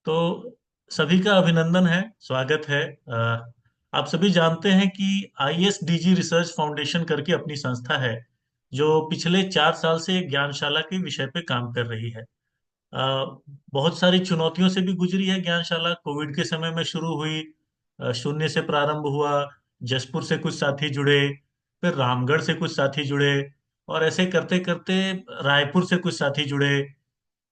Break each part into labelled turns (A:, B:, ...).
A: तो सभी का अभिनंदन है, स्वागत है। आप सभी जानते हैं कि ISDG रिसर्च फाउंडेशन करके अपनी संस्था है जो पिछले 4 साल से ज्ञानशाला के विषय पे काम कर रही है। बहुत सारी चुनौतियों से भी गुजरी है ज्ञानशाला। कोविड के समय में शुरू हुई, शून्य से प्रारंभ हुआ। जसपुर से कुछ साथी जुड़े, फिर रामगढ़ से कुछ साथी जुड़े, और ऐसे करते करते रायपुर से कुछ साथी जुड़े।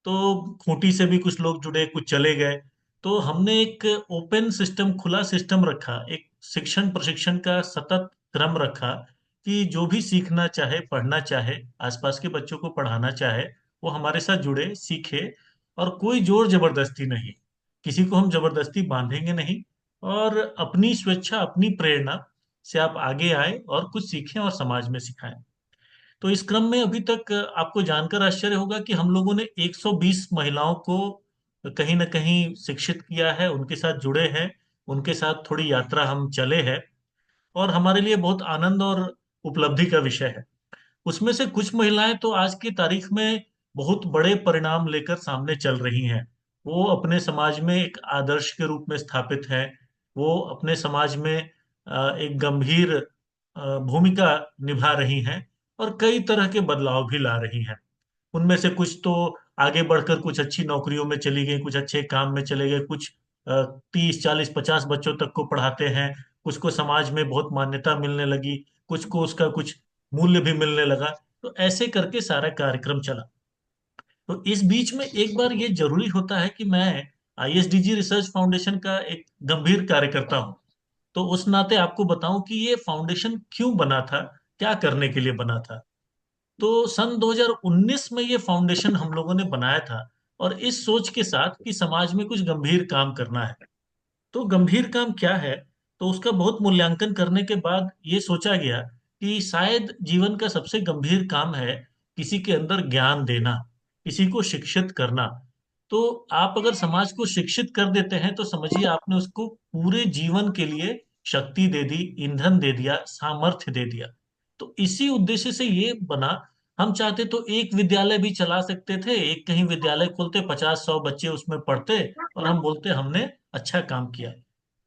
A: तो खूंटी से भी कुछ लोग जुड़े, कुछ चले गए। तो हमने एक ओपन सिस्टम, खुला सिस्टम रखा, एक शिक्षण प्रशिक्षण का सतत क्रम रखा कि जो भी सीखना चाहे, पढ़ना चाहे, आसपास के बच्चों को पढ़ाना चाहे, वो हमारे साथ जुड़े, सीखे। और कोई जोर जबरदस्ती नहीं, किसी को हम जबरदस्ती बांधेंगे नहीं। और अपनी स्वेच्छा, अपनी प्रेरणा से आप आगे आए और कुछ सीखें और समाज में सिखाएं। तो इस क्रम में अभी तक आपको जानकर आश्चर्य होगा कि हम लोगों ने 120 महिलाओं को कहीं न कहीं शिक्षित किया है, उनके साथ जुड़े हैं, उनके साथ थोड़ी यात्रा हम चले हैं। और हमारे लिए बहुत आनंद और उपलब्धि का विषय है। उसमें से कुछ महिलाएं तो आज की तारीख में बहुत बड़े परिणाम लेकर सामने चल रही हैं। वो अपने समाज में एक आदर्श के रूप में स्थापित हैं। वो अपने समाज में एक गंभीर भूमिका निभा रही हैं और कई तरह के बदलाव भी ला रही हैं। उनमें से कुछ तो आगे बढ़कर कुछ अच्छी नौकरियों में चली गई, कुछ अच्छे काम में चले गए, कुछ 30 40 50 बच्चों तक को पढ़ाते हैं। कुछ को समाज में बहुत मान्यता मिलने लगी, कुछ को उसका कुछ मूल्य भी मिलने लगा। तो ऐसे करके सारा कार्यक्रम चला। तो इस बीच में एक बार ये जरूरी होता है कि मैं ISDG रिसर्च फाउंडेशन का एक गंभीर कार्यकर्ता हूँ। तो उस नाते आपको बताऊं कि ये फाउंडेशन क्यों बना था, क्या करने के लिए बना था। तो सन 2019 में ये फाउंडेशन हम लोगों ने बनाया था, और इस सोच के साथ कि समाज में कुछ गंभीर काम करना है। तो गंभीर काम क्या है? तो उसका बहुत मूल्यांकन करने के बाद ये सोचा गया कि शायद जीवन का सबसे गंभीर काम है किसी के अंदर ज्ञान देना, किसी को शिक्षित करना। तो आप अगर समाज को शिक्षित कर देते हैं तो समझिए आपने उसको पूरे जीवन के लिए शक्ति दे दी, ईंधन दे दिया, सामर्थ्य दे दिया। तो इसी उद्देश्य से ये बना। हम चाहते तो एक विद्यालय भी चला सकते थे, एक कहीं विद्यालय खोलते, 50 100 बच्चे उसमें पढ़ते, और हम बोलते हमने अच्छा काम किया।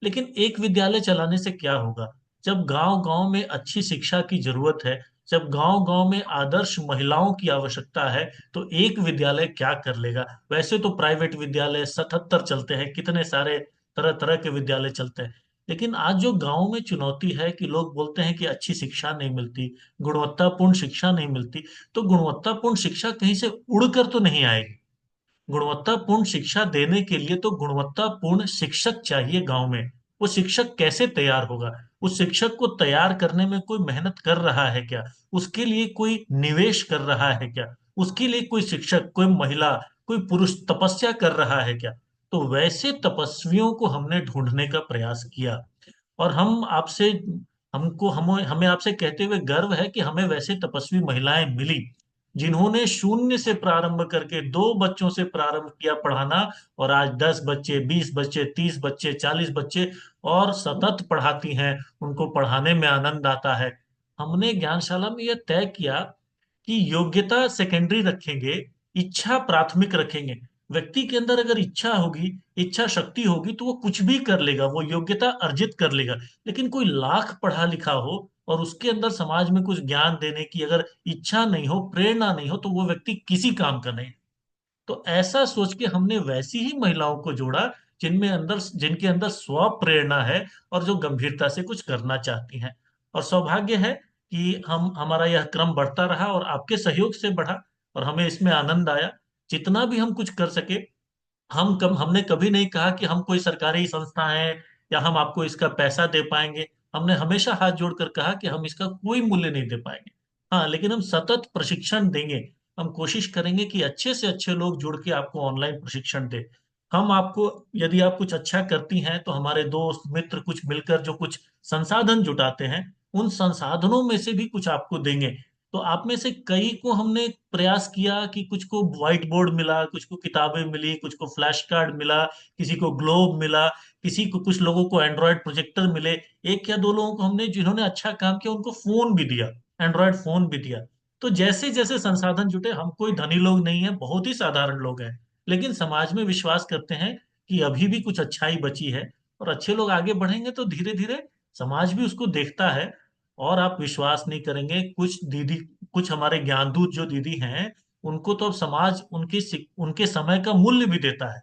A: लेकिन एक विद्यालय चलाने से क्या होगा? जब गांव गांव में अच्छी शिक्षा की जरूरत है, जब गांव गांव में आदर्श महिलाओं की आवश्यकता है, तो एक विद्यालय क्या कर लेगा? वैसे तो प्राइवेट विद्यालय 77 चलते हैं, कितने सारे तरह तरह के विद्यालय चलते हैं। लेकिन आज जो गांव में चुनौती है कि लोग बोलते हैं कि अच्छी शिक्षा नहीं मिलती, गुणवत्तापूर्ण शिक्षा नहीं मिलती। तो गुणवत्तापूर्ण शिक्षा कहीं से उड़कर तो नहीं आएगी। गुणवत्तापूर्ण शिक्षा देने के लिए तो गुणवत्तापूर्ण शिक्षक चाहिए गांव में। वो शिक्षक कैसे तैयार होगा? उस शिक्षक को तैयार करने में कोई मेहनत कर रहा है क्या? उसके लिए कोई निवेश कर रहा है क्या? उसके लिए कोई शिक्षक, कोई महिला, कोई पुरुष तपस्या कर रहा है क्या? तो वैसे तपस्वियों को हमने ढूंढने का प्रयास किया। और हम आपसे हमको हम हमें आपसे कहते हुए गर्व है कि हमें वैसे तपस्वी महिलाएं मिली जिन्होंने शून्य से प्रारंभ करके 2 बच्चों से प्रारंभ किया पढ़ाना, और आज 10 बच्चे, 20 बच्चे, 30 बच्चे, 40 बच्चे, और सतत पढ़ाती हैं। उनको पढ़ाने में आनंद आता है। हमने ज्ञानशाला में यह तय किया कि योग्यता सेकेंडरी रखेंगे, इच्छा प्राथमिक रखेंगे। व्यक्ति के अंदर अगर इच्छा होगी, इच्छा शक्ति होगी, तो वो कुछ भी कर लेगा, वो योग्यता अर्जित कर लेगा। लेकिन कोई लाख पढ़ा लिखा हो और उसके अंदर समाज में कुछ ज्ञान देने की अगर इच्छा नहीं हो, प्रेरणा नहीं हो, तो वो व्यक्ति किसी काम का नहीं। तो ऐसा सोच के हमने वैसी ही महिलाओं को जोड़ा जिनके अंदर स्व प्रेरणा है और जो गंभीरता से कुछ करना चाहती हैं। और सौभाग्य है कि हम हमारा यह क्रम बढ़ता रहा और आपके सहयोग से बढ़ा, और हमें इसमें आनंद आया। जितना भी हम कुछ कर सके, हमने कभी नहीं कहा कि हम कोई सरकारी संस्था है या हम आपको इसका पैसा दे पाएंगे। हमने हमेशा हाथ जोड़कर कहा कि हम इसका कोई मूल्य नहीं दे पाएंगे। हाँ, लेकिन हम सतत प्रशिक्षण देंगे। हम कोशिश करेंगे कि अच्छे से अच्छे लोग जुड़ के आपको ऑनलाइन प्रशिक्षण दे। हम आपको, यदि आप कुछ अच्छा करती हैं तो हमारे दोस्त मित्र कुछ मिलकर जो कुछ संसाधन जुटाते हैं, उन संसाधनों में से भी कुछ आपको देंगे। तो आप में से कई को हमने प्रयास किया कि कुछ को व्हाइट बोर्ड मिला, कुछ को किताबें मिली, कुछ को फ्लैश कार्ड मिला, किसी को ग्लोब मिला, किसी को, कुछ लोगों को एंड्रॉयड प्रोजेक्टर मिले। एक या दो लोगों को हमने, जिन्होंने अच्छा काम किया, उनको फोन भी दिया, एंड्रॉयड फोन भी दिया। तो जैसे जैसे संसाधन जुटे, हम कोई धनी लोग नहीं है, बहुत ही साधारण लोग हैं, लेकिन समाज में विश्वास करते हैं कि अभी भी कुछ अच्छाई बची है, और अच्छे लोग आगे बढ़ेंगे तो धीरे धीरे समाज भी उसको देखता है। और आप विश्वास नहीं करेंगे, कुछ दीदी, कुछ हमारे ज्ञानदूत जो दीदी हैं, उनको तो अब समाज उनके समय का मूल्य भी देता है।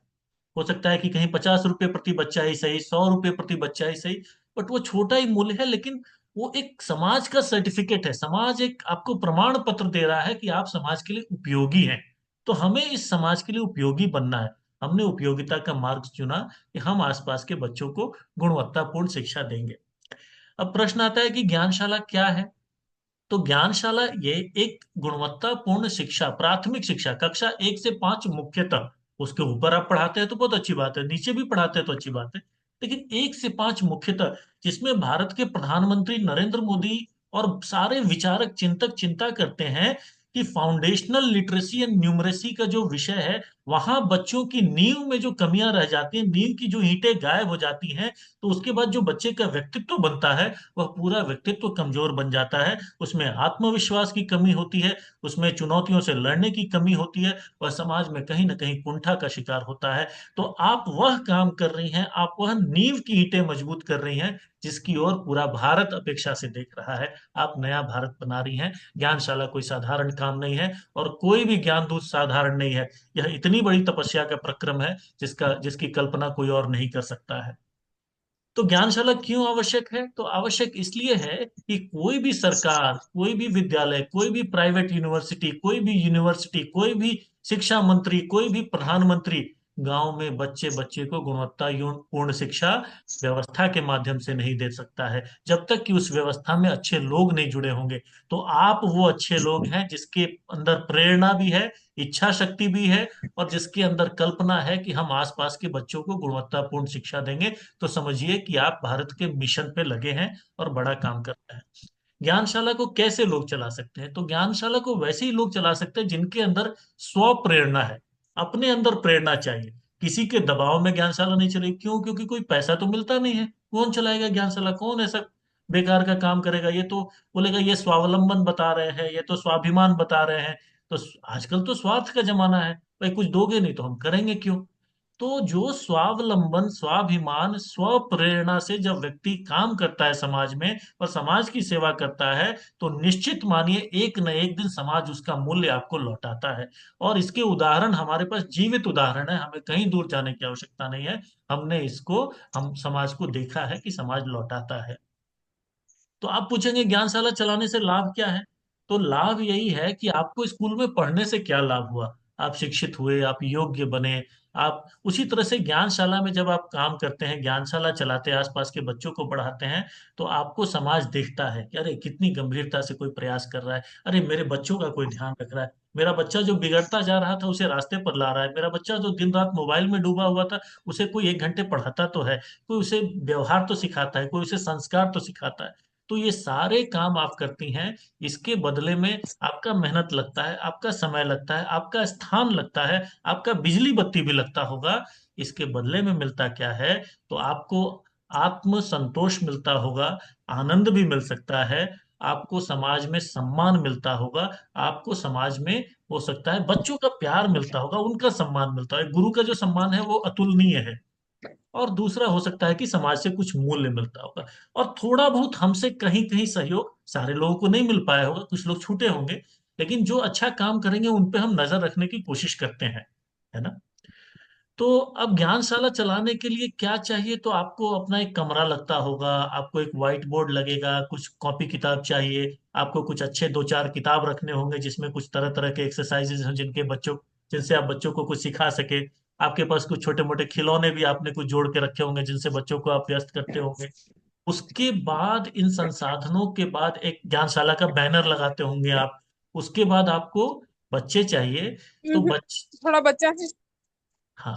A: हो सकता है कि कहीं 50 रुपए प्रति बच्चा ही सही, 100 रुपए प्रति बच्चा ही सही, बट वो छोटा ही मूल्य है, लेकिन वो एक समाज का सर्टिफिकेट है। समाज एक आपको प्रमाण पत्र दे रहा है कि आप समाज के लिए उपयोगी हैं। तो हमें इस समाज के लिए उपयोगी बनना है। हमने उपयोगिता का मार्ग चुना कि हम आसपास के बच्चों को गुणवत्तापूर्ण शिक्षा देंगे। अब प्रश्न आता है कि ज्ञानशाला क्या है। तो ज्ञानशाला ये एक गुणवत्तापूर्ण शिक्षा, प्राथमिक शिक्षा कक्षा 1 से 5 मुख्यतः, उसके ऊपर आप पढ़ाते हैं तो बहुत अच्छी बात है, नीचे भी पढ़ाते हैं तो अच्छी बात है, लेकिन 1 से 5 मुख्यतः, जिसमें भारत के प्रधानमंत्री नरेंद्र मोदी और सारे विचारक चिंतक चिंता करते हैं कि फाउंडेशनल लिटरेसी एंड न्यूमरेसी का जो विषय है, वहां बच्चों की नींव में जो कमियां रह जाती हैं, नींव की जो ईंटें गायब हो जाती हैं, तो उसके बाद जो बच्चे का व्यक्तित्व बनता है, वह पूरा व्यक्तित्व कमजोर बन जाता है। उसमें आत्मविश्वास की कमी होती है, उसमें चुनौतियों से लड़ने की कमी होती है, वह समाज में कहीं ना कहीं कुंठा का शिकार होता है। तो आप वह काम कर रही हैं, आप वह नींव की ईंटें मजबूत कर रही हैं जिसकी ओर पूरा भारत अपेक्षा से देख रहा है। आप नया भारत बना रही हैं। ज्ञानशाला कोई साधारण काम नहीं है, और कोई भी ज्ञानदूत साधारण नहीं है। यह इतनी बड़ी तपस्या का प्रक्रम है जिसकी कल्पना कोई और नहीं कर सकता है। तो ज्ञानशाला क्यों आवश्यक है? तो आवश्यक इसलिए है कि कोई भी सरकार, कोई भी विद्यालय, कोई भी प्राइवेट यूनिवर्सिटी, कोई भी शिक्षा मंत्री, कोई भी प्रधानमंत्री गांव में बच्चे बच्चे को गुणवत्ता पूर्ण शिक्षा व्यवस्था के माध्यम से नहीं दे सकता है, जब तक कि उस व्यवस्था में अच्छे लोग नहीं जुड़े होंगे। तो आप वो अच्छे लोग हैं जिसके अंदर प्रेरणा भी है, इच्छा शक्ति भी है, और जिसके अंदर कल्पना है कि हम आसपास के बच्चों को गुणवत्तापूर्ण शिक्षा देंगे। तो समझिए कि आप भारत के मिशन पे लगे हैं और बड़ा काम कर रहे हैं। ज्ञानशाला को कैसे लोग चला सकते हैं? तो ज्ञानशाला को वैसे ही लोग चला सकते हैं जिनके अंदर स्व प्रेरणा है, अपने अंदर प्रेरणा चाहिए। किसी के दबाव में ज्ञानशाला नहीं चलेगी। क्यों? क्योंकि कोई पैसा तो मिलता नहीं है। कौन चलाएगा ज्ञानशाला? कौन ऐसा बेकार का काम करेगा? ये तो बोलेगा ये स्वावलंबन बता रहे हैं, ये तो स्वाभिमान बता रहे हैं। तो आजकल तो स्वार्थ का जमाना है, भाई कुछ दोगे नहीं तो हम करेंगे क्यों? तो जो स्वावलंबन, स्वाभिमान, स्व प्रेरणा से जब व्यक्ति काम करता है समाज में और समाज की सेवा करता है, तो निश्चित मानिए एक न एक दिन समाज उसका मूल्य आपको लौटाता है। और इसके उदाहरण हमारे पास जीवित उदाहरण है, हमें कहीं दूर जाने की आवश्यकता नहीं है। हमने इसको, हम समाज को देखा है कि समाज लौटाता है। तो आप पूछेंगे ज्ञानशाला चलाने से लाभ क्या है? तो लाभ यही है कि आपको स्कूल में पढ़ने से क्या लाभ हुआ। आप शिक्षित हुए, आप योग्य बने। आप उसी तरह से ज्ञानशाला में जब आप काम करते हैं, ज्ञानशाला चलाते हैं, आसपास के बच्चों को पढ़ाते हैं, तो आपको समाज देखता है कि अरे कितनी गंभीरता से कोई प्रयास कर रहा है, अरे मेरे बच्चों का कोई ध्यान रख रहा है, मेरा बच्चा जो बिगड़ता जा रहा था उसे रास्ते पर ला रहा है, मेरा बच्चा जो दिन रात मोबाइल में डूबा हुआ था उसे कोई 1 घंटे पढ़ाता तो है, कोई उसे व्यवहार तो सिखाता है, कोई उसे संस्कार तो सिखाता है। तो ये सारे काम आप करती हैं, इसके बदले में आपका मेहनत लगता है, आपका समय लगता है, आपका स्थान लगता है, आपका बिजली बत्ती भी लगता होगा। इसके बदले में मिलता क्या है? तो आपको आत्म संतोष मिलता होगा, आनंद भी मिल सकता है, आपको समाज में सम्मान मिलता होगा, आपको समाज में हो सकता है बच्चों का प्यार मिलता होगा, उनका सम्मान मिलता है। गुरु का जो सम्मान है वो अतुलनीय है। और दूसरा हो सकता है कि समाज से कुछ मूल्य मिलता होगा, और थोड़ा बहुत हमसे कहीं कहीं सहयोग, सारे लोगों को नहीं मिल पाया होगा, कुछ लोग छूटे होंगे, लेकिन जो अच्छा काम करेंगे उन पे हम नजर रखने की कोशिश करते हैं, है ना? तो अब ज्ञानशाला चलाने के लिए क्या चाहिए? तो आपको अपना एक कमरा लगता होगा, आपको एक व्हाइट बोर्ड लगेगा, कुछ कॉपी किताब चाहिए, आपको कुछ अच्छे 2 4 किताब रखने होंगे जिसमें कुछ तरह तरह के एक्सरसाइजेज हों जिनसे आप बच्चों को कुछ सिखा सके। आपके पास कुछ छोटे मोटे खिलौने भी आपने कुछ जोड़ के रखे होंगे जिनसे बच्चों को आप व्यस्त करते होंगे। उसके बाद, इन संसाधनों के बाद, एक ज्ञानशाला का बैनर लगाते होंगे आप। उसके बाद आपको बच्चे चाहिए। तो बच
B: थोड़ा बच्चा से।
A: हाँ,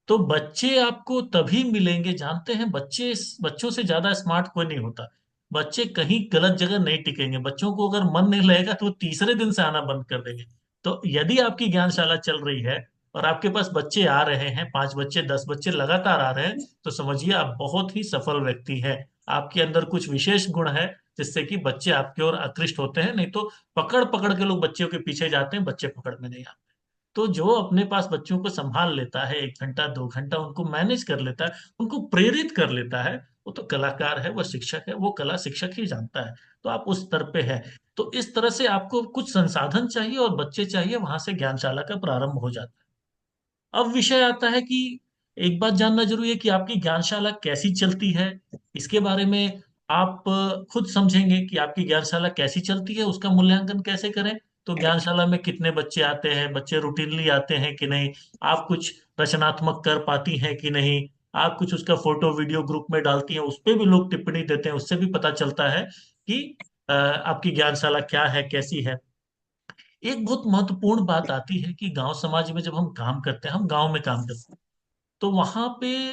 A: तो बच्चे आपको तभी मिलेंगे, जानते हैं, बच्चों से ज्यादा स्मार्ट कोई नहीं होता। बच्चे कहीं गलत जगह नहीं टिकेंगे। बच्चों को अगर मन नहीं लगेगा तो वो तीसरे दिन से आना बंद कर देंगे। तो यदि आपकी ज्ञानशाला चल रही है और आपके पास बच्चे आ रहे हैं, 5 बच्चे, 10 बच्चे लगातार आ रहे हैं, तो समझिए आप बहुत ही सफल व्यक्ति हैं। आपके अंदर कुछ विशेष गुण है जिससे कि बच्चे आपकी ओर आकृष्ट होते हैं। नहीं तो पकड़ पकड़ के लोग बच्चों के पीछे जाते हैं, बच्चे पकड़ में नहीं आते। तो जो अपने पास बच्चों को संभाल लेता है, 1 घंटा 2 घंटा उनको मैनेज कर लेता है, उनको प्रेरित कर लेता है, वो तो कलाकार है, वो शिक्षक है, वो कला शिक्षक ही जानता है। तो आप उस स्तर पे है। तो इस तरह से आपको कुछ संसाधन चाहिए और बच्चे चाहिए, वहां से ज्ञानशाला का प्रारंभ हो जाता है। अब विषय आता है कि एक बात जानना जरूरी है कि आपकी ज्ञानशाला कैसी चलती है। इसके बारे में आप खुद समझेंगे कि आपकी ज्ञानशाला कैसी चलती है, उसका मूल्यांकन कैसे करें। तो ज्ञानशाला में कितने बच्चे आते हैं, बच्चे रूटीनली आते हैं कि नहीं, आप कुछ रचनात्मक कर पाती हैं कि नहीं, आप कुछ उसका फोटो वीडियो ग्रुप में डालती हैं, उस पे भी लोग टिप्पणी देते हैं, उससे भी पता चलता है कि आपकी ज्ञानशाला क्या है, कैसी है। एक बहुत महत्वपूर्ण बात आती है कि गांव समाज में जब हम काम करते हैं, हम गांव में काम करते हैं, तो वहां पे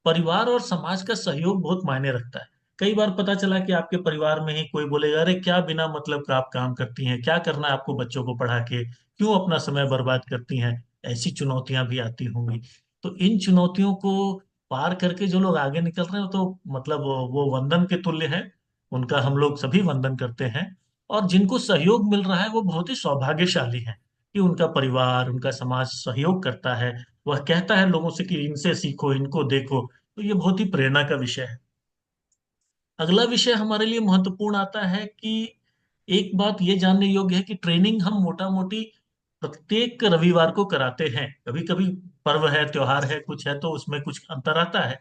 A: परिवार और समाज का सहयोग बहुत मायने रखता है। कई बार पता चला कि आपके परिवार में ही कोई बोलेगा, अरे क्या बिना मतलब का आप काम करती हैं, क्या करना है आपको बच्चों को पढ़ा के, क्यों अपना समय बर्बाद करती हैं। ऐसी चुनौतियां भी आती होंगी। तो इन चुनौतियों को पार करके जो लोग आगे निकल रहे हो, तो मतलब वो वंदन के तुल्य है। उनका हम लोग सभी वंदन करते हैं। और जिनको सहयोग मिल रहा है वो बहुत ही सौभाग्यशाली हैं कि उनका परिवार, उनका समाज सहयोग करता है। वह कहता है लोगों से कि इनसे सीखो, इनको देखो। तो ये बहुत ही प्रेरणा का विषय है। अगला विषय हमारे लिए महत्वपूर्ण आता है कि एक बात ये जानने योग्य है कि ट्रेनिंग हम मोटा मोटी प्रत्येक रविवार को कराते हैं। कभी कभी पर्व है, त्योहार है, कुछ है, तो उसमें कुछ अंतर आता है।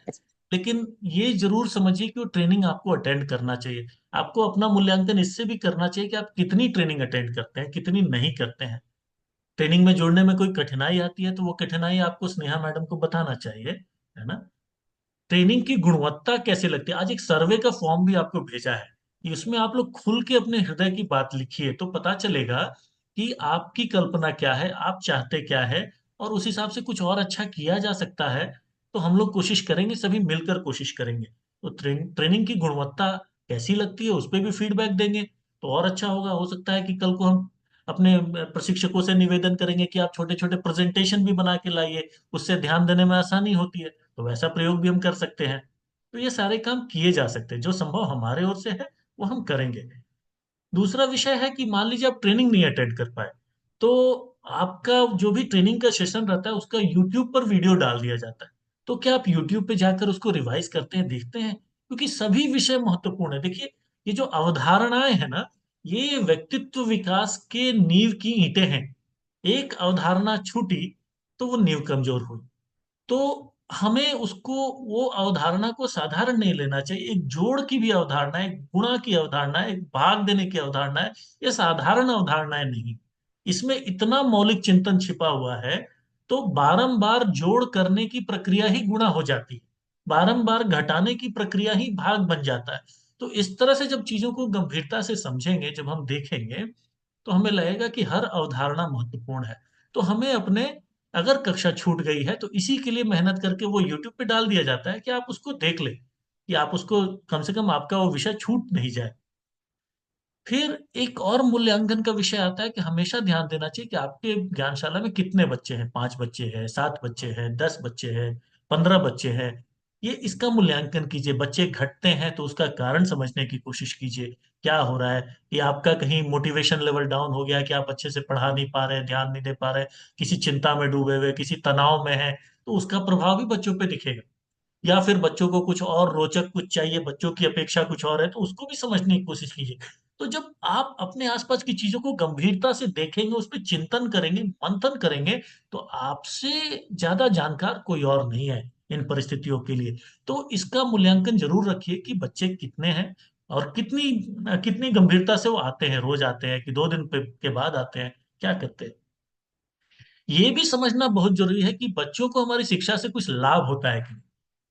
A: लेकिन ये जरूर समझिए कि वो ट्रेनिंग आपको अटेंड करना चाहिए। आपको अपना मूल्यांकन इससे भी करना चाहिए कि आप कितनी ट्रेनिंग अटेंड करते हैं, कितनी नहीं करते हैं। ट्रेनिंग में जुड़ने में कोई कठिनाई आती है तो वो कठिनाई आपको स्नेहा मैडम को बताना चाहिए, है ना। ट्रेनिंग की गुणवत्ता कैसे लगती है, आज एक सर्वे का फॉर्म भी आपको भेजा है, कि उसमें आप लोग खुल के अपने हृदय की बात लिखिए, तो पता चलेगा कि आपकी कल्पना क्या है, आप चाहते क्या है, और उस हिसाब से कुछ और अच्छा किया जा सकता है। तो हम लोग कोशिश करेंगे, सभी मिलकर कोशिश करेंगे। तो ट्रेनिंग की गुणवत्ता कैसी लगती है उस पर भी फीडबैक देंगे, तो और अच्छा होगा। हो सकता है कि कल को हम अपने प्रशिक्षकों से निवेदन करेंगे कि आप छोटे छोटे प्रेजेंटेशन भी बना के लाइए, उससे ध्यान देने में आसानी होती है। तो वैसा प्रयोग भी हम कर सकते हैं। तो ये सारे काम किए जा सकते हैं, जो संभव हमारे ओर से है वो हम करेंगे। दूसरा विषय है कि मान लीजिए आप ट्रेनिंग नहीं अटेंड कर पाए, तो आपका जो भी ट्रेनिंग का सेशन रहता है उसका यूट्यूब पर वीडियो डाल दिया जाता है। तो क्या आप यूट्यूब पे जाकर उसको रिवाइज करते हैं, देखते हैं, क्योंकि सभी विषय महत्वपूर्ण है। देखिए, ये जो अवधारणाएं हैं ना, ये व्यक्तित्व विकास के नींव की ईंटें हैं। एक अवधारणा छूटी तो वो नींव कमजोर हुई। तो हमें उसको, वो अवधारणा को साधारण नहीं लेना चाहिए। एक जोड़ की भी अवधारणा है, एक गुणा की अवधारणा है, एक भाग देने की अवधारणा है। ये साधारण अवधारणाएं नहीं, इसमें इतना मौलिक चिंतन छिपा हुआ है। तो बारंबार जोड़ करने की प्रक्रिया ही गुणा हो जाती है, बारंबार घटाने की प्रक्रिया ही भाग बन जाता है। तो इस तरह से जब चीजों को गंभीरता से समझेंगे, जब हम देखेंगे, तो हमें लगेगा कि हर अवधारणा महत्वपूर्ण है। तो हमें अपने, अगर कक्षा छूट गई है तो इसी के लिए मेहनत करके वो यूट्यूब पे डाल दिया जाता है कि आप उसको देख ले, कि आप उसको, कम से कम आपका वो विषय छूट नहीं जाए। फिर एक और मूल्यांकन का विषय आता है कि हमेशा ध्यान देना चाहिए कि आपके ज्ञानशाला में कितने बच्चे हैं, 5 बच्चे हैं, 7 बच्चे हैं, 10 बच्चे हैं, 15 बच्चे हैं। ये इसका मूल्यांकन कीजिए। बच्चे घटते हैं तो उसका कारण समझने की कोशिश कीजिए, क्या हो रहा है। कि आपका कहीं मोटिवेशन लेवल डाउन हो गया, कि आप अच्छे से पढ़ा नहीं पा रहे, ध्यान नहीं दे पा रहे, किसी चिंता में डूबे हुए, किसी तनाव में है, तो उसका प्रभाव भी बच्चों पे दिखेगा। या फिर बच्चों को कुछ और रोचक कुछ चाहिए, बच्चों की अपेक्षा कुछ और है, तो उसको भी समझने की कोशिश कीजिए। तो जब आप अपने आसपास की चीजों को गंभीरता से देखेंगे, उस पर चिंतन करेंगे, मंथन करेंगे, तो आपसे ज्यादा जानकार कोई और नहीं है इन परिस्थितियों के लिए। तो इसका मूल्यांकन जरूर रखिए कि बच्चे कितने हैं, और कितनी कितनी गंभीरता से वो आते हैं, रोज आते हैं कि 2 दिन के बाद आते हैं, क्या करते हैं। ये भी समझना बहुत जरूरी है कि बच्चों को हमारी शिक्षा से कुछ लाभ होता है कि नहीं।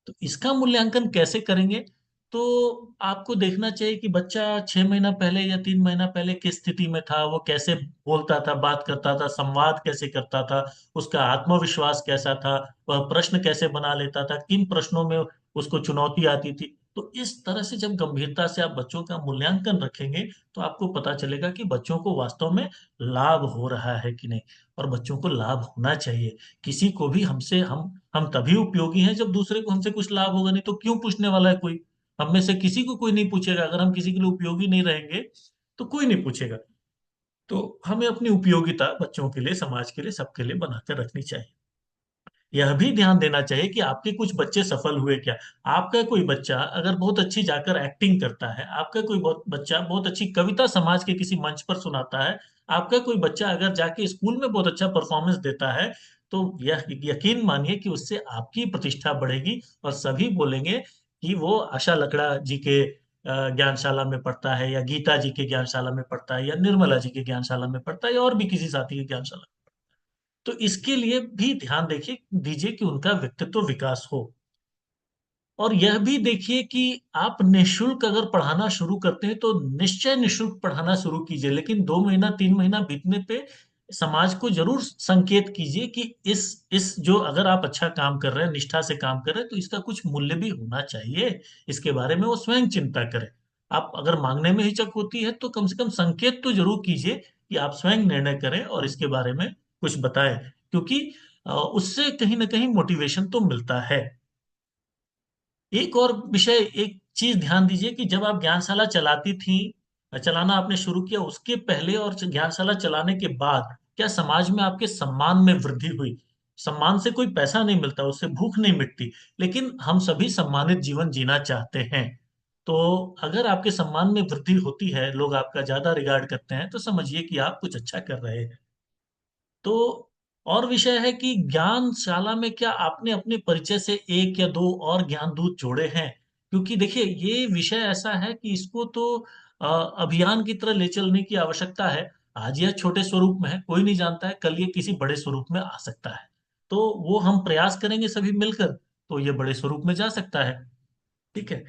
A: तो इसका मूल्यांकन कैसे करेंगे। तो आपको देखना चाहिए कि बच्चा 6 महीना पहले या 3 महीना पहले किस स्थिति में था, वो कैसे बोलता था, बात करता था, संवाद कैसे करता था, उसका आत्मविश्वास कैसा था, वह प्रश्न कैसे बना लेता था, किन प्रश्नों में उसको चुनौती आती थी। तो इस तरह से जब गंभीरता से आप बच्चों का मूल्यांकन रखेंगे, तो आपको पता चलेगा कि बच्चों को वास्तव में लाभ हो रहा है कि नहीं। और बच्चों को लाभ होना चाहिए। किसी को भी हमसे, हम तभी उपयोगी हैं जब दूसरे को हमसे कुछ लाभ होगा, नहीं तो क्यों पूछने वाला है कोई। हम में से किसी को कोई नहीं पूछेगा, अगर हम किसी के लिए उपयोगी नहीं रहेंगे तो कोई नहीं पूछेगा। तो हमें अपनी उपयोगिता बच्चों के लिए, समाज के लिए, सबके लिए बनाकर रखनी चाहिए। यह भी ध्यान देना चाहिए कि आपके कुछ बच्चे सफल हुए क्या। आपका कोई बच्चा अगर बहुत अच्छी जाकर एक्टिंग करता है, आपका कोई बहुत बच्चा बहुत अच्छी कविता समाज के किसी मंच पर सुनाता है, आपका कोई बच्चा अगर जाके स्कूल में बहुत अच्छा परफॉर्मेंस देता है, तो यह यकीन मानिए कि उससे आपकी प्रतिष्ठा बढ़ेगी और सभी बोलेंगे कि वो आशा लकड़ा जी के ज्ञानशाला में पढ़ता है, या गीता जी के ज्ञानशाला में पढ़ता है, या निर्मला जी के ज्ञानशाला में पढ़ता है, या और भी किसी साथी के ज्ञानशाला। तो इसके लिए भी ध्यान देखिए दीजिए कि उनका व्यक्तित्व विकास हो। और यह भी देखिए कि आप निशुल्क अगर पढ़ाना शुरू करते हैं तो निश्चय निशुल्क पढ़ाना शुरू कीजिए, लेकिन 2 महीना 3 महीना बीतने पे समाज को जरूर संकेत कीजिए कि इस जो अगर आप अच्छा काम कर रहे हैं, निष्ठा से काम कर रहे हैं, तो इसका कुछ मूल्य भी होना चाहिए। इसके बारे में वो स्वयं चिंता करें। आप अगर मांगने में हिचक होती है तो कम से कम संकेत तो जरूर कीजिए कि आप स्वयं निर्णय करें और इसके बारे में कुछ बताएं, क्योंकि उससे कहीं ना कहीं मोटिवेशन तो मिलता है। एक और विषय, एक चीज ध्यान दीजिए कि जब आप ज्ञानशाला चलाती थी, चलाना आपने शुरू किया, उसके पहले और ज्ञानशाला चलाने के बाद क्या समाज में आपके सम्मान में वृद्धि हुई? सम्मान से कोई पैसा नहीं मिलता, उससे भूख नहीं मिटती, लेकिन हम सभी सम्मानित जीवन जीना चाहते हैं। तो अगर आपके सम्मान में वृद्धि होती है, लोग आपका ज्यादा रिगार्ड करते हैं, तो समझिए कि आप कुछ अच्छा कर रहे हैं। तो और विषय है कि ज्ञानशाला में क्या आपने अपने परिचय से एक या दो और ज्ञान दूत जोड़े हैं? क्योंकि देखिए ये विषय ऐसा है कि इसको तो अभियान की तरह ले चलने की आवश्यकता है। आज यह छोटे स्वरूप में है, कोई नहीं जानता है कल ये किसी बड़े स्वरूप में आ सकता है। तो वो हम प्रयास करेंगे सभी मिलकर, तो ये बड़े स्वरूप में जा सकता है। ठीक है।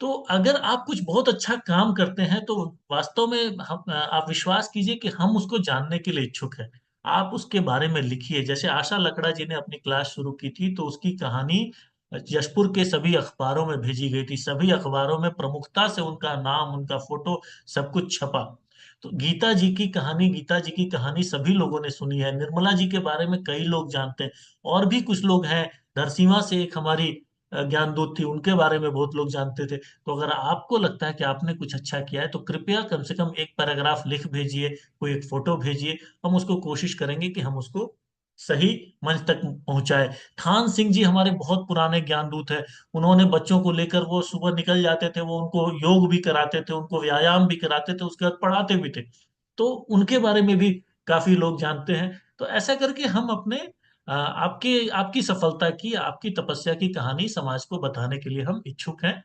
A: तो अगर आप कुछ बहुत अच्छा काम करते हैं तो वास्तव में आप विश्वास कीजिए कि हम उसको जानने के लिए इच्छुक हैं। आप उसके बारे में लिखिए। जैसे आशा लकड़ा जी ने अपनी क्लास शुरू की थी, तो उसकी कहानी जशपुर के सभी अखबारों में भेजी गई थी, सभी अखबारों में प्रमुखता से उनका नाम, उनका फोटो, सब कुछ छपा। तो गीता जी की कहानी सभी लोगों ने सुनी है, निर्मला जी के बारे में कई लोग जानते हैं, और भी कुछ लोग हैं। धरसींवा से एक हमारी ज्ञानदूत थी, उनके बारे में बहुत लोग जानते थे। तो अगर आपको लगता है कि आपने कुछ अच्छा किया है, तो कृपया कम से कम एक पैराग्राफ लिख भेजिए, कोई एक फोटो भेजिए। हम उसको कोशिश करेंगे कि हम उसको सही मंच तक पहुंचाए। थान सिंह जी हमारे बहुत पुराने ज्ञानदूत हैं। उन्होंने बच्चों को लेकर, वो सुबह निकल जाते थे, वो उनको योग भी कराते थे, उनको व्यायाम भी कराते थे, उसके बाद पढ़ाते भी थे। तो उनके बारे में भी काफी लोग जानते हैं। तो ऐसा करके हम अपने आपके आपकी सफलता की, आपकी तपस्या की कहानी समाज को बताने के लिए हम इच्छुक हैं।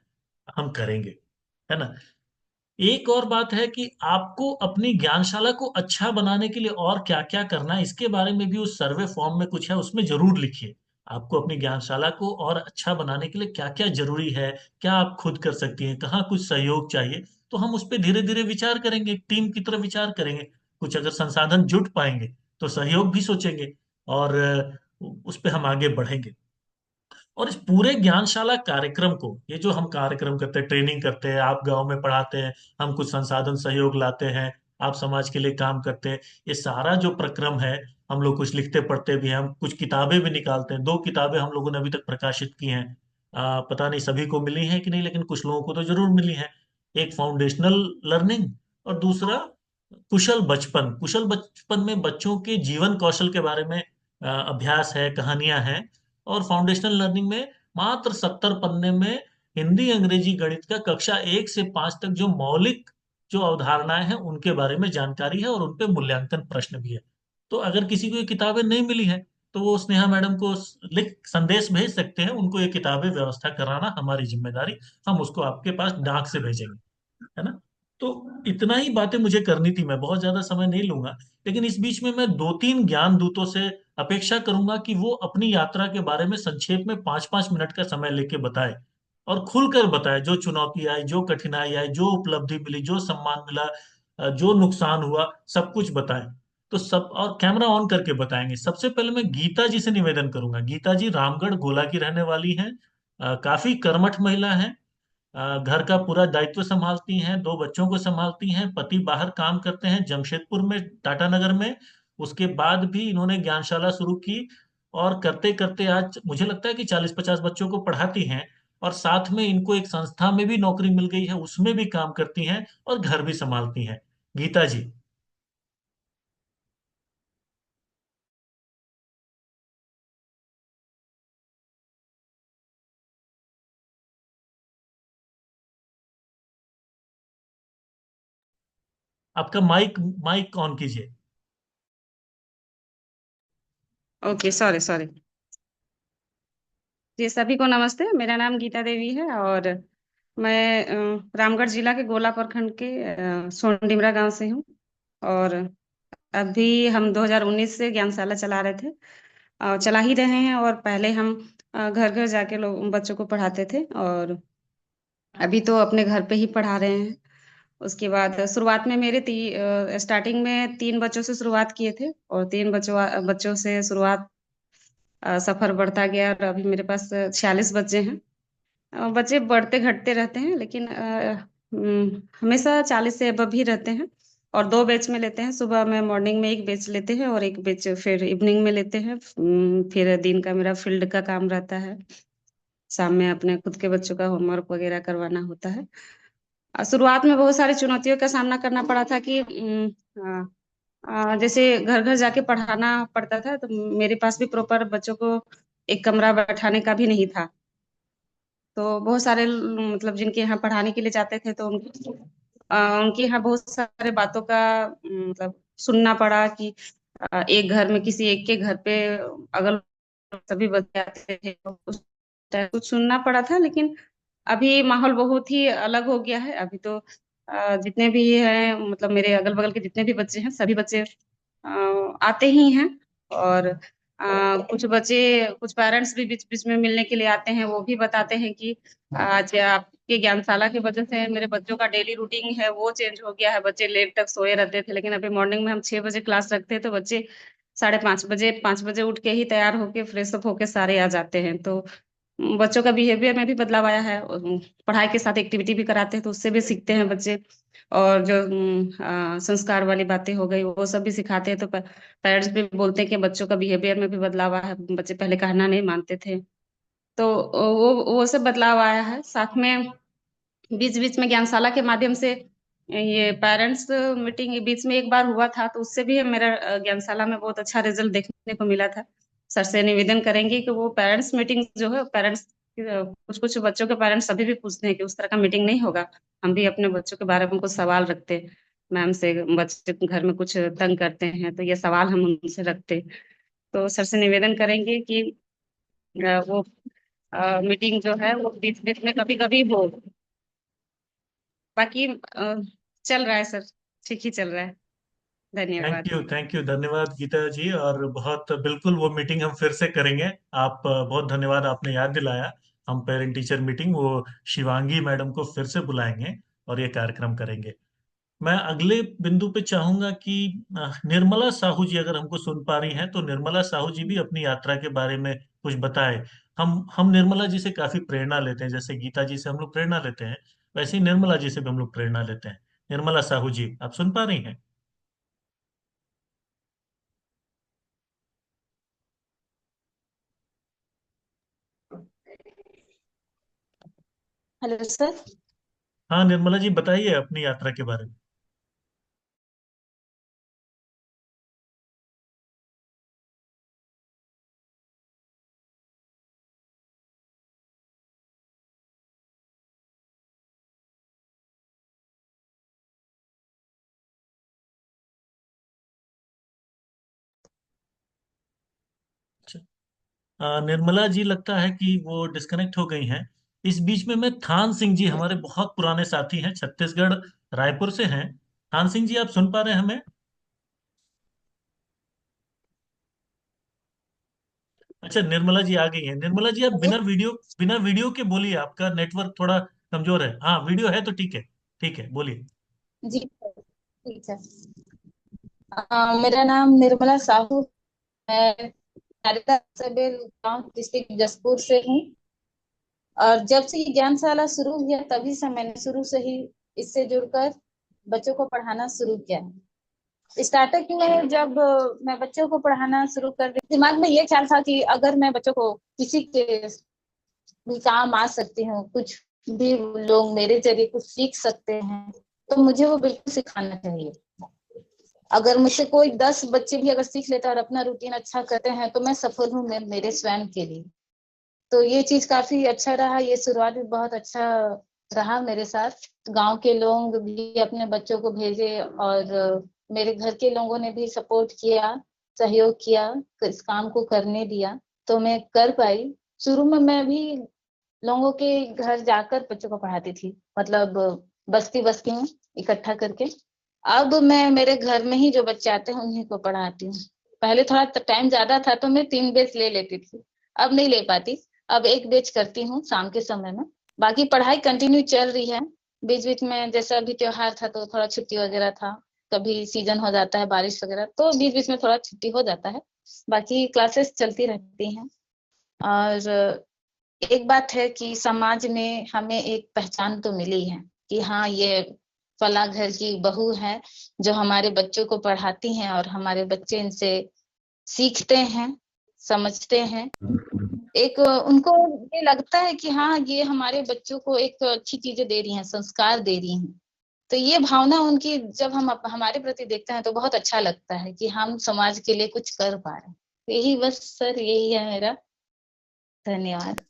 A: हम करेंगे, है ना। एक और बात है कि आपको अपनी ज्ञानशाला को अच्छा बनाने के लिए और क्या क्या करना है, इसके बारे में भी उस सर्वे फॉर्म में कुछ है, उसमें जरूर लिखिए। आपको अपनी ज्ञानशाला को और अच्छा बनाने के लिए क्या क्या जरूरी है, क्या आप खुद कर सकती हैं, कहाँ कुछ सहयोग चाहिए। तो हम उस पर धीरे धीरे विचार करेंगे, टीम की तरह विचार करेंगे। कुछ अगर संसाधन जुट पाएंगे तो सहयोग भी सोचेंगे, और उस पर हम आगे बढ़ेंगे। और इस पूरे ज्ञानशाला कार्यक्रम को, ये जो हम कार्यक्रम करते हैं, ट्रेनिंग करते हैं, आप गांव में पढ़ाते हैं, हम कुछ संसाधन सहयोग लाते हैं, आप समाज के लिए काम करते हैं, ये सारा जो प्रक्रम है, हम लोग कुछ लिखते पढ़ते भी हैं, हम कुछ किताबें भी निकालते हैं। 2 किताबें हम लोगों ने अभी तक प्रकाशित की हैं। पता नहीं सभी को मिली हैं कि नहीं, लेकिन कुछ लोगों को तो जरूर मिली हैं। एक फाउंडेशनल लर्निंग, और दूसरा कुशल बचपन। कुशल बचपन में बच्चों के जीवन कौशल के बारे में अभ्यास है, कहानियां हैं। और फाउंडेशनल लर्निंग में मात्र 70 पन्ने में हिंदी, अंग्रेजी, गणित का कक्षा 1 से 5 तक जो मौलिक जो अवधारणाएं हैं उनके बारे में जानकारी है, और उन पे मूल्यांकन प्रश्न भी है। तो अगर किसी को ये किताबें नहीं मिली हैं, तो वो स्नेहा मैडम को लिख संदेश भेज सकते हैं, उनको ये किताबें व्यवस्था कराना हमारी जिम्मेदारी। हम उसको आपके पास डाक से भेजेंगे, है ना। तो इतना ही बातें मुझे करनी थी, मैं बहुत ज्यादा समय नहीं लूंगा। लेकिन इस बीच में मैं 2-3 ज्ञान दूतों से अपेक्षा करूंगा कि वो अपनी यात्रा के बारे में संक्षेप में 5-5 मिनट का समय लेके बताए, और खुलकर बताए, जो चुनौती आई, जो कठिनाई आई, जो उपलब्धि मिली, जो सम्मान मिला, जो नुकसान हुआ, सब कुछ बताएं। तो सब, और कैमरा ऑन करके बताएंगे। सबसे पहले मैं गीता जी से निवेदन करूंगा। गीता जी रामगढ़ गोला की रहने वाली हैं, काफी कर्मठ महिला हैं। घर का पूरा दायित्व संभालती हैं, 2 बच्चों को संभालती हैं, पति बाहर काम करते हैं जमशेदपुर में, टाटा नगर में। उसके बाद भी इन्होंने ज्ञानशाला शुरू की, और करते करते आज मुझे लगता है कि 40-50 बच्चों को पढ़ाती हैं। और साथ में इनको एक संस्था में भी नौकरी मिल गई है, उसमें भी काम करती हैं और घर भी संभालती हैं। गीता जी। आपका माइक माइक ऑन कीजिए।
B: Okay, sorry sorry. जी, सभी को नमस्ते। मेरा नाम गीता देवी है और मैं रामगढ़ जिला के गोला प्रखंड के सोनडिमरा गांव से हूँ। और अभी हम 2019 से ज्ञानशाला चला रहे थे और चला ही रहे हैं। और पहले हम घर घर जाके लोग बच्चों को पढ़ाते थे, और अभी तो अपने घर पे ही पढ़ा रहे हैं। उसके बाद शुरुआत में स्टार्टिंग में 3 बच्चों से शुरुआत किए थे, और 3 बच्चों से शुरुआत सफर बढ़ता गया, और अभी मेरे पास 46 बच्चे हैं। बच्चे बढ़ते घटते रहते हैं, लेकिन हमेशा 40 से अबव ही रहते हैं। और 2 बैच में लेते हैं, सुबह में मॉर्निंग में एक बैच लेते हैं और एक बैच फिर इवनिंग में लेते हैं। फिर दिन का मेरा फील्ड का काम रहता है, शाम में अपने खुद के बच्चों का होमवर्क वगैरह करवाना होता है। शुरुआत में बहुत सारी चुनौतियों का सामना करना पड़ा था कि जैसे घर घर जाके पढ़ाना पड़ता था, तो मेरे पास भी प्रॉपर बच्चों को एक कमरा बैठाने का भी नहीं था। तो बहुत सारे मतलब जिनके यहाँ पढ़ाने के लिए जाते थे, तो उनके यहाँ बहुत सारे बातों का मतलब सुनना पड़ा कि एक घर में किसी एक के घर पे अगल सभी बच्चे आते थे, तो उस टाइम कुछ सुनना पड़ा था। लेकिन अभी माहौल बहुत ही अलग हो गया है। अभी तो जितने भी हैं, मतलब मेरे अगल बगल के जितने भी बच्चे हैं, सभी बच्चे अ, आते ही हैं। और कुछ बच्चे, कुछ पेरेंट्स भी बीच बीच में मिलने के लिए आते हैं। वो भी बताते हैं कि आज आपके ज्ञानशाला की वजह से मेरे बच्चों का डेली रूटीन है वो चेंज हो गया है। बच्चे लेट तक सोए रहते थे, लेकिन अभी मॉर्निंग में हम 6 बजे क्लास रखते हैं, तो बच्चे 5:30 बजे 5 बजे उठ के ही तैयार होके फ्रेश अप होके सारे आ जाते हैं। तो बच्चों का बिहेवियर में भी बदलाव आया है। और, पढ़ाई के साथ एक्टिविटी भी कराते हैं, तो उससे भी सीखते हैं बच्चे। और जो संस्कार वाली बातें हो गई, वो सब भी सिखाते हैं। तो पेरेंट्स भी बोलते हैं कि बच्चों का बिहेवियर में भी बदलाव आया है, बच्चे पहले कहना नहीं मानते थे। तो वो सब बदलाव आया है। साथ में बीच बीच में ज्ञानशाला के माध्यम से ये पेरेंट्स मीटिंग बीच में एक बार हुआ था, तो उससे भी मेरा ज्ञानशाला में बहुत अच्छा रिजल्ट देखने को मिला था। सर से निवेदन करेंगे कि वो पेरेंट्स मीटिंग जो है, पेरेंट्स कुछ कुछ बच्चों के पेरेंट्स अभी भी पूछते हैं कि उस तरह का मीटिंग नहीं होगा। हम भी अपने बच्चों के बारे में कुछ सवाल रखते हैं मैम से। बच्चे घर में कुछ तंग करते हैं, तो ये सवाल हम उनसे रखते। तो सर से निवेदन करेंगे कि वो मीटिंग जो है वो बीच बीच में कभी कभी हो। बाकी चल रहा है सर, ठीक ही चल रहा है। धन्यवाद।
A: थैंक यू, धन्यवाद गीता जी। और बहुत बिल्कुल वो मीटिंग हम फिर से करेंगे। आप बहुत धन्यवाद, आपने याद दिलाया। हम पेरेंट टीचर मीटिंग वो शिवांगी मैडम को फिर से बुलाएंगे और ये कार्यक्रम करेंगे। मैं अगले बिंदु पे चाहूंगा कि निर्मला साहू जी अगर हमको सुन पा रही हैं, तो निर्मला साहू जी भी अपनी यात्रा के बारे में कुछ बताएं। हम निर्मला जी से काफी प्रेरणा लेते हैं, जैसे गीता जी से हम लोग प्रेरणा लेते हैं, वैसे ही निर्मला जी से भी हम लोग प्रेरणा लेते हैं। निर्मला साहू जी, आप सुन पा रही हैं?
B: Hello sir.
A: हाँ निर्मला जी, बताइए अपनी यात्रा के बारे में। अच्छा। निर्मला जी लगता है कि वो डिस्कनेक्ट हो गई हैं। इस बीच में मैं थान सिंह जी, हमारे बहुत पुराने साथी हैं, छत्तीसगढ़ रायपुर से हैं। थान सिंह जी, आप सुन पा रहे हैं हमें? अच्छा, निर्मला जी आ गई हैं। निर्मला जी, आप
B: जी
A: बिना वीडियो के बोलिए, आपका नेटवर्क थोड़ा कमजोर है। हाँ, वीडियो है तो ठीक है। ठीक है, बोलिए।
B: जी ठीक है। मेरा नाम निर्मला साहू है। नारिता सबेल गांव डिस्ट्रिक्ट जसपुर से हूँ। और जब से ये ज्ञानशाला शुरू हुआ, तभी से मैंने शुरू से ही इससे जुड़कर बच्चों को पढ़ाना शुरू किया। स्टार्टिंग में जब मैं बच्चों को पढ़ाना शुरू कर दी, दिमाग में ये ख्याल था कि अगर मैं बच्चों को किसी के भी काम आ सकती हूँ, कुछ भी लोग मेरे जरिए कुछ सीख सकते हैं, तो मुझे वो बिल्कुल सिखाना चाहिए। अगर मुझसे कोई 10 बच्चे भी अगर सीख लेते हैं और अपना रूटीन अच्छा करते हैं, तो मैं सफल हूँ, मैं मेरे स्वयं के लिए। तो ये चीज काफी अच्छा रहा, ये शुरुआत भी बहुत अच्छा
C: रहा मेरे साथ। गांव के लोग भी अपने बच्चों को भेजे, और मेरे घर के लोगों ने भी सपोर्ट किया, सहयोग किया, इस काम को करने दिया, तो मैं कर पाई। शुरू में मैं भी लोगों के घर जाकर बच्चों को पढ़ाती थी, मतलब बस्ती बस्ती में इकट्ठा करके। अब मैं मेरे घर में ही जो बच्चे आते हैं उन्हीं को पढ़ाती हूँ। पहले थोड़ा टाइम ज्यादा था तो मैं 3 बैच ले लेती थी, अब नहीं ले पाती। अब एक बैच करती हूँ शाम के समय में। बाकी पढ़ाई कंटिन्यू चल रही है। बीच बीच में जैसा अभी त्योहार था तो थोड़ा छुट्टी वगैरह था, कभी सीजन हो जाता है बारिश वगैरह, तो बीच बीच में थोड़ा छुट्टी हो जाता है। बाकी क्लासेस चलती रहती हैं। और एक बात है कि समाज में हमें एक पहचान तो मिली है कि हाँ, ये फला घर की बहू है जो हमारे बच्चों को पढ़ाती हैं, और हमारे बच्चे इनसे सीखते हैं, समझते हैं। एक उनको ये लगता है कि हाँ, ये हमारे बच्चों को एक अच्छी चीजें दे रही हैं, संस्कार दे रही हैं। तो ये भावना उनकी जब हम हमारे प्रति देखते हैं तो बहुत अच्छा लगता है कि हम समाज के लिए कुछ कर पा रहे हैं। यही बस सर, यही है मेरा। धन्यवाद।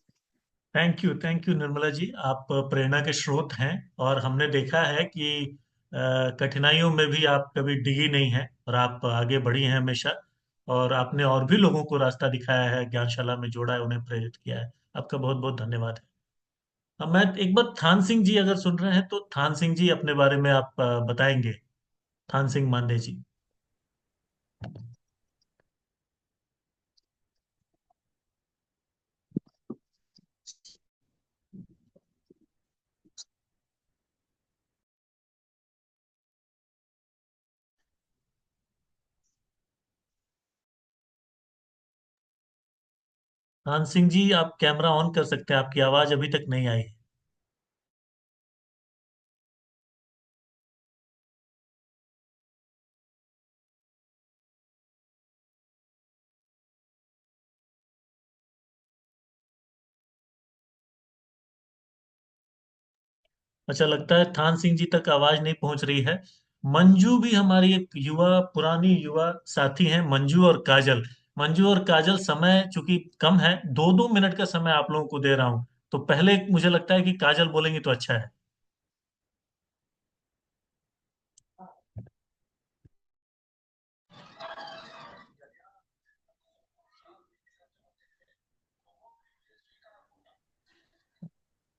A: थैंक यू निर्मला जी, आप प्रेरणा के स्रोत हैं। और हमने देखा है कि कठिनाइयों में भी आप कभी डिगी नहीं हैं और आप आगे बढ़ी हैं हमेशा। और आपने और भी लोगों को रास्ता दिखाया है, ज्ञानशाला में जोड़ा है, उन्हें प्रेरित किया है। आपका बहुत बहुत धन्यवाद है। अब मैं एक बार थान सिंह जी अगर सुन रहे हैं तो थान सिंह जी अपने बारे में आप बताएंगे। थान सिंह मांडे जी। थान सिंह जी, आप कैमरा ऑन कर सकते हैं, आपकी आवाज अभी तक नहीं आई। अच्छा, लगता है थान सिंह जी तक आवाज नहीं पहुंच रही है। मंजू भी हमारी एक पुरानी युवा साथी हैं, मंजू और काजल। मंजू और काजल, समय चूंकि कम है, 2-2 मिनट का समय आप लोगों को दे रहा हूं। तो पहले मुझे लगता है कि काजल बोलेंगी तो अच्छा है।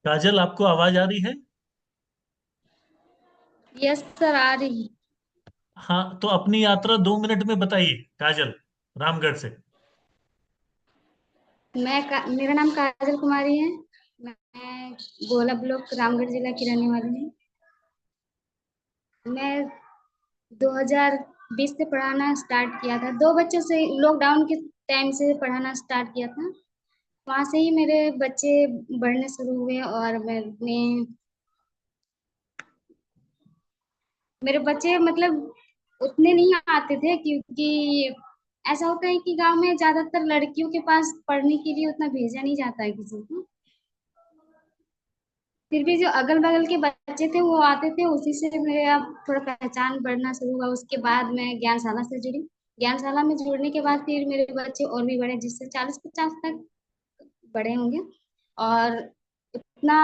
A: काजल, आपको आवाज आ रही है?
B: यस सर, आ रही।
A: हाँ, तो अपनी यात्रा 2 मिनट में बताइए काजल, रामगढ़ से।
B: मेरा नाम काजल कुमारी है। मैं गोला ब्लॉक रामगढ़ जिला की रहने वाली हूँ। मैं 2020 से पढ़ाना स्टार्ट किया था। दो बच्चों से लॉकडाउन के टाइम से पढ़ाना स्टार्ट किया था। वहां से ही मेरे बच्चे बढ़ने शुरू हुए, और मेरे बच्चे मतलब उतने नहीं आते थे, क्योंकि ऐसा होता है कि गांव में ज्यादातर लड़कियों के पास पढ़ने के लिए उतना भेजा नहीं जाता है किसी को। फिर भी जो अगल बगल के बच्चे थे वो आते थे, उसी से मेरा थोड़ा पहचान बढ़ना शुरू हुआ। उसके बाद मैं ज्ञानशाला से जुड़ी। ज्ञानशाला में जुड़ने के बाद फिर मेरे बच्चे और भी बढ़े, जिससे 40-50 तक बड़े होंगे। और इतना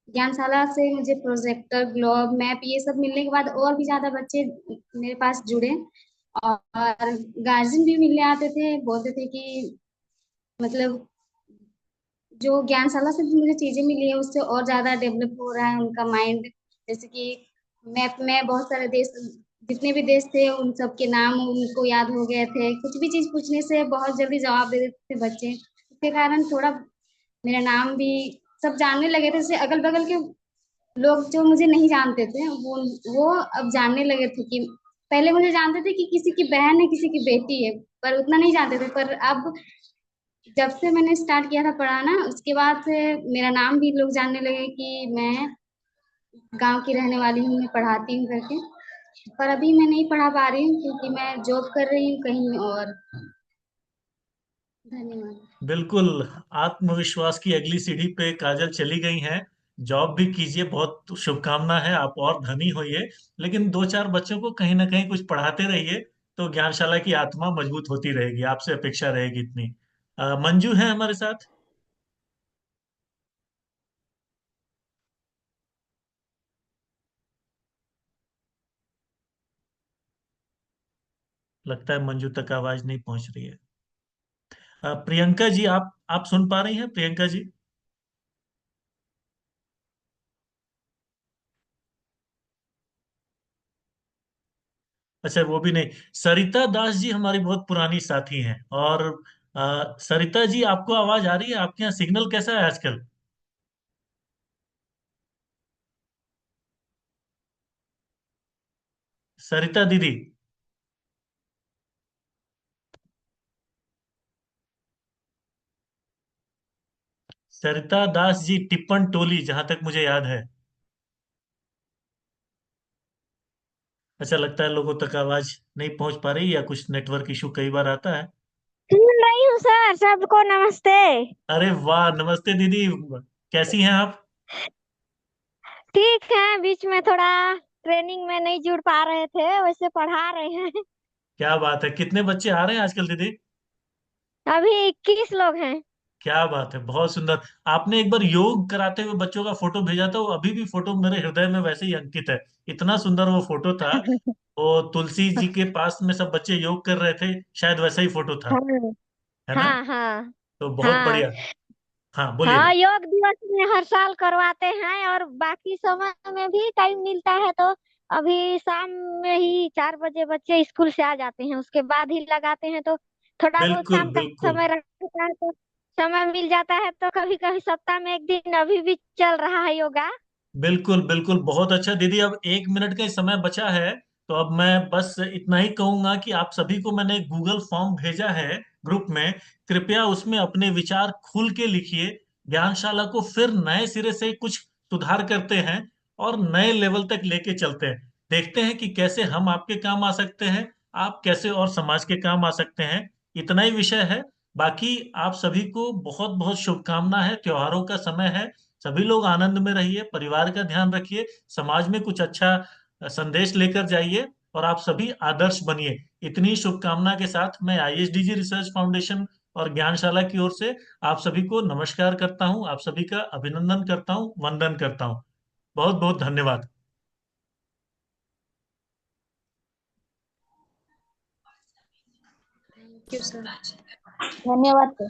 B: ज्ञानशाला से मुझे प्रोजेक्टर, ग्लोब, मैप ये सब मिलने के बाद और भी ज्यादा बच्चे मेरे पास जुड़े। और गार्जियन भी मिलने आते थे, बोलते थे कि मतलब जो ज्ञानशाला से मुझे चीजें मिली है उससे और ज्यादा डेवलप हो रहा है उनका माइंड। जैसे कि मैप में बहुत सारे देश, जितने भी देश थे उन सब के नाम उनको याद हो गए थे। कुछ भी चीज पूछने से बहुत जल्दी जवाब दे देते थे बच्चे। उसके कारण थोड़ा मेरा नाम भी सब जानने लगे थे। जैसे अगल बगल के लोग जो मुझे नहीं जानते थे वो अब जानने लगे थे कि पहले मुझे जानते थे कि किसी की बहन है, किसी की बेटी है, पर उतना नहीं जानते थे। पर अब जब से मैंने स्टार्ट किया था पढ़ाना, उसके बाद से मेरा नाम भी लोग जानने लगे कि मैं गांव की रहने वाली हूँ, मैं पढ़ाती हूँ करके। पर अभी मैं नहीं पढ़ा पा रही हूँ क्योंकि मैं जॉब कर रही हूँ कहीं और। धन्यवाद।
A: बिल्कुल। आत्मविश्वास की अगली सीढ़ी पे काजल चली गई हैं। जॉब भी कीजिए, बहुत शुभकामना है, आप और धनी होइए। लेकिन 2-4 बच्चों को कहीं ना कहीं कुछ पढ़ाते रहिए, तो ज्ञानशाला की आत्मा मजबूत होती रहेगी। आपसे अपेक्षा रहेगी इतनी। मंजू है हमारे साथ। लगता है मंजू तक आवाज नहीं पहुंच रही है। प्रियंका जी, आप सुन पा रही हैं प्रियंका जी? अच्छा, वो भी नहीं। सरिता दास जी हमारी बहुत पुरानी साथी हैं। और सरिता जी, आपको आवाज आ रही है? आपके यहाँ सिग्नल कैसा है आजकल? सरिता दीदी। सरिता दास जी टिप्पण टोली, जहां तक मुझे याद है। अच्छा, लगता है लोगों तक आवाज नहीं पहुंच पा रही, या कुछ नेटवर्क इशू कई बार आता है।
D: सुन रही हूँ सर, सबको नमस्ते।
A: अरे वाह, नमस्ते दीदी। कैसी हैं आप?
D: ठीक है, बीच में थोड़ा ट्रेनिंग में नहीं जुड़ पा रहे थे, वैसे पढ़ा रहे हैं।
A: क्या बात है, कितने बच्चे आ रहे हैं आजकल दीदी?
D: अभी 21 लोग हैं।
A: क्या बात है, बहुत सुंदर। आपने एक बार योग कराते हुए बच्चों का फोटो भेजा था, वो अभी भी फोटो मेरे हृदय में वैसे ही अंकित है। इतना सुंदर वो फोटो था। वो तुलसी जी के पास में सब बच्चे योग कर रहे थे, शायद वैसा ही फोटो था।
D: हाँ
A: है ना?
D: हाँ हाँ।
A: तो बहुत
D: हाँ
A: बढ़िया। हाँ, बोलिए।
D: हाँ, योग दिवस में हर साल करवाते हैं, और बाकी समय में भी टाइम मिलता है तो अभी शाम में ही 4 बजे बच्चे स्कूल से आ जाते हैं, उसके बाद ही लगाते हैं, तो थोड़ा बहुत
A: बिल्कुल
D: शाम तक
A: बिल्कुल।
D: समय रहता है तो समय मिल जाता है, तो कभी कभी सप्ताह में एक दिन अभी भी चल रहा है योगा।
A: बिल्कुल बिल्कुल, बहुत अच्छा दीदी। अब 1 मिनट का ही समय बचा है, तो अब मैं बस इतना ही कहूंगा कि आप सभी को मैंने गूगल फॉर्म भेजा है ग्रुप में। कृपया उसमें अपने विचार खुल के लिखिए। ज्ञानशाला को फिर नए सिरे से कुछ सुधार करते हैं और नए लेवल तक लेके चलते हैं। देखते हैं कि कैसे हम आपके काम आ सकते हैं, आप कैसे और समाज के काम आ सकते हैं। इतना ही विषय है। बाकी आप सभी को बहुत बहुत शुभकामना है। त्योहारों का समय है। सभी लोग आनंद में रहिए, परिवार का ध्यान रखिए, समाज में कुछ अच्छा संदेश लेकर जाइए, और आप सभी आदर्श बनिए। इतनी शुभकामना के साथ मैं आईएसडीजी रिसर्च फाउंडेशन और ज्ञानशाला की ओर से आप सभी को नमस्कार करता हूं, आप सभी का अभिनंदन करता हूं, वंदन करता हूं। बहुत बहुत धन्यवाद।
B: Thank you sir.
C: धन्यवाद सर।